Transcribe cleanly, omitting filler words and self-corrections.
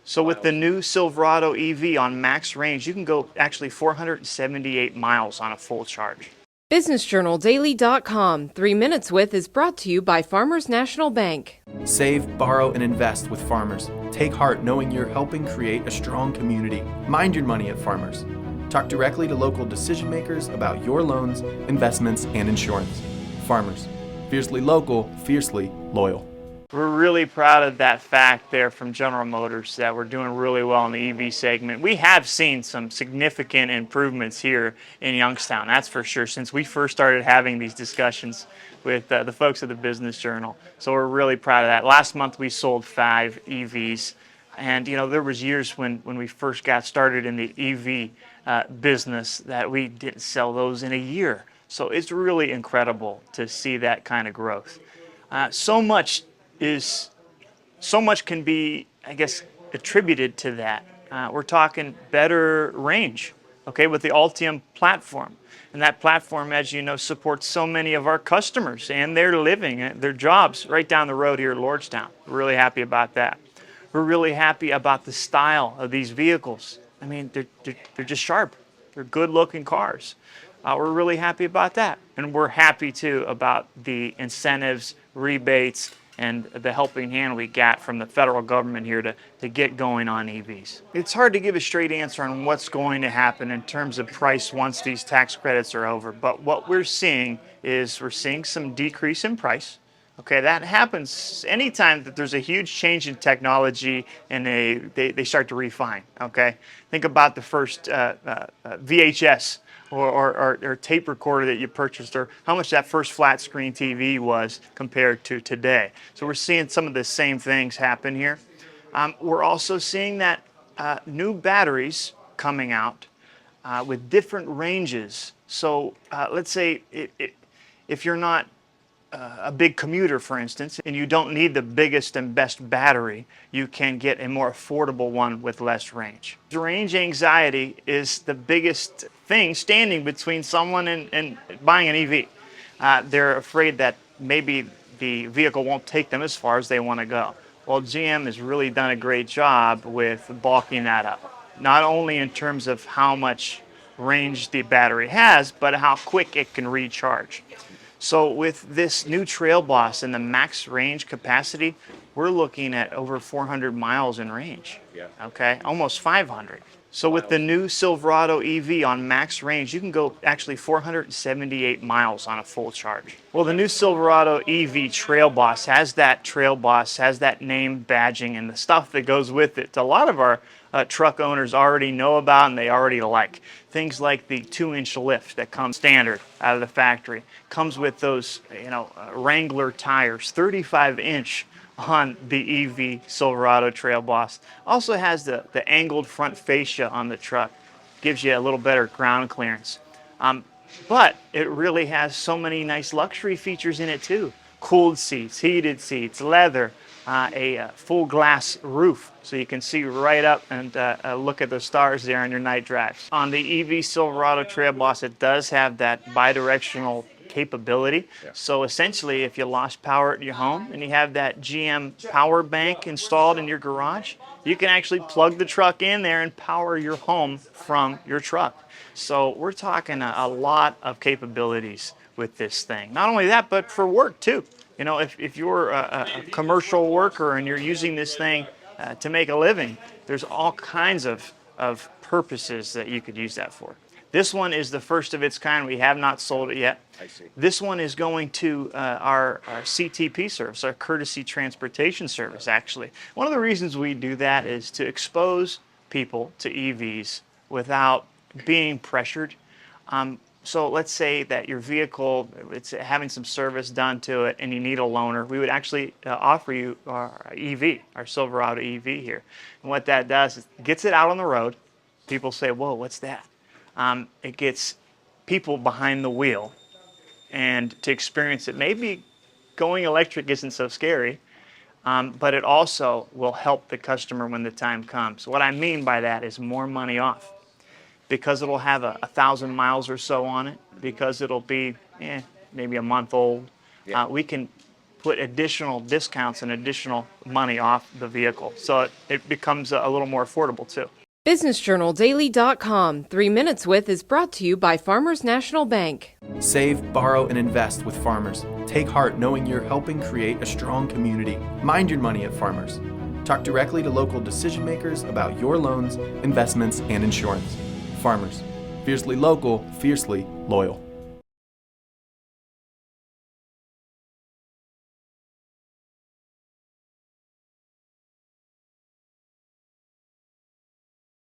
So with the new Silverado EV on max range, you can go actually 478 miles on a full charge. BusinessJournalDaily.com. 3 Minutes With is brought to you by Farmers National Bank. Save, borrow, and invest with Farmers. Take heart knowing you're helping create a strong community. Mind your money at Farmers. Talk directly to local decision makers about your loans, investments, and insurance. Farmers. Fiercely local, fiercely loyal. We're really proud of that fact there from General Motors that we're doing really well in the EV segment. We have seen some significant improvements here in Youngstown, that's for sure, since we first started having these discussions with the folks at the Business Journal. So we're really proud of that. Last month we sold 5 EVs, and you know there was years when we first got started in the EV business that we didn't sell those in a year. So it's really incredible to see that kind of growth. So much can be, I guess, attributed to that. We're talking better range, okay, with the Ultium platform. And that platform, as you know, supports so many of our customers and their living, their jobs right down the road here at Lordstown. We're really happy about that. We're really happy about the style of these vehicles. I mean, they're just sharp. They're good-looking cars. We're really happy about that. And we're happy, too, about the incentives, rebates, and the helping hand we got from the federal government here to get going on EVs. It's hard to give a straight answer on what's going to happen in terms of price once these tax credits are over, but what we're seeing is we're seeing some decrease in price. Okay, that happens anytime that there's a huge change in technology and they start to refine, okay? Think about the first VHS or tape recorder that you purchased, or how much that first flat screen TV was compared to today. So we're seeing some of the same things happen here. We're also seeing that new batteries coming out with different ranges. So let's say if you're not a big commuter, for instance, and you don't need the biggest and best battery, you can get a more affordable one with less range. Range anxiety is the biggest thing standing between someone and buying an EV. They're afraid that maybe the vehicle won't take them as far as they want to go. Well, GM has really done a great job with bulking that up, not only in terms of how much range the battery has, but how quick it can recharge. So with this new Trail Boss and the max range capacity, we're looking at over 400 miles in range. Yeah. Okay, almost 500. So with the new Silverado EV on max range, you can go actually 478 miles on a full charge. Well, the new Silverado EV Trail Boss has that name badging and the stuff that goes with it. A lot of our truck owners already know about and they already like. Things like the 2-inch lift that comes standard out of the factory. Comes with those, Wrangler tires, 35-inch on the EV Silverado Trail Boss. Also has the angled front fascia on the truck. Gives you a little better ground clearance. But it really has so many nice luxury features in it too. Cooled seats, heated seats, leather, a full glass roof so you can see right up and look at the stars there on your night drives. On the EV Silverado Trail Boss, it does have that bi-directional capability. Yeah. So essentially, if you lost power at your home and you have that GM power bank installed in your garage, you can actually plug the truck in there and power your home from your truck. So we're talking a lot of capabilities with this thing. Not only that, but for work too. If you're a commercial worker and you're using this thing to make a living, there's all kinds of purposes that you could use that for. This one is the first of its kind. We have not sold it yet. I see. This one is going to our CTP service, our courtesy transportation service, actually. One of the reasons we do that is to expose people to EVs without being pressured. So let's say that your vehicle, it's having some service done to it and you need a loaner. We would actually offer you our EV, our Silverado EV here. And what that does is it gets it out on the road. People say, whoa, what's that? It gets people behind the wheel and to experience it. Maybe going electric isn't so scary, but it also will help the customer when the time comes. What I mean by that is more money off. Because it'll have 1,000 miles or so on it, because it'll be maybe a month old, yeah. We can put additional discounts and additional money off the vehicle. So it becomes a little more affordable too. BusinessJournalDaily.com. 3 Minutes With is brought to you by Farmers National Bank. Save, borrow, and invest with Farmers. Take heart knowing you're helping create a strong community. Mind your money at Farmers. Talk directly to local decision makers about your loans, investments, and insurance. Farmers. Fiercely local, fiercely loyal.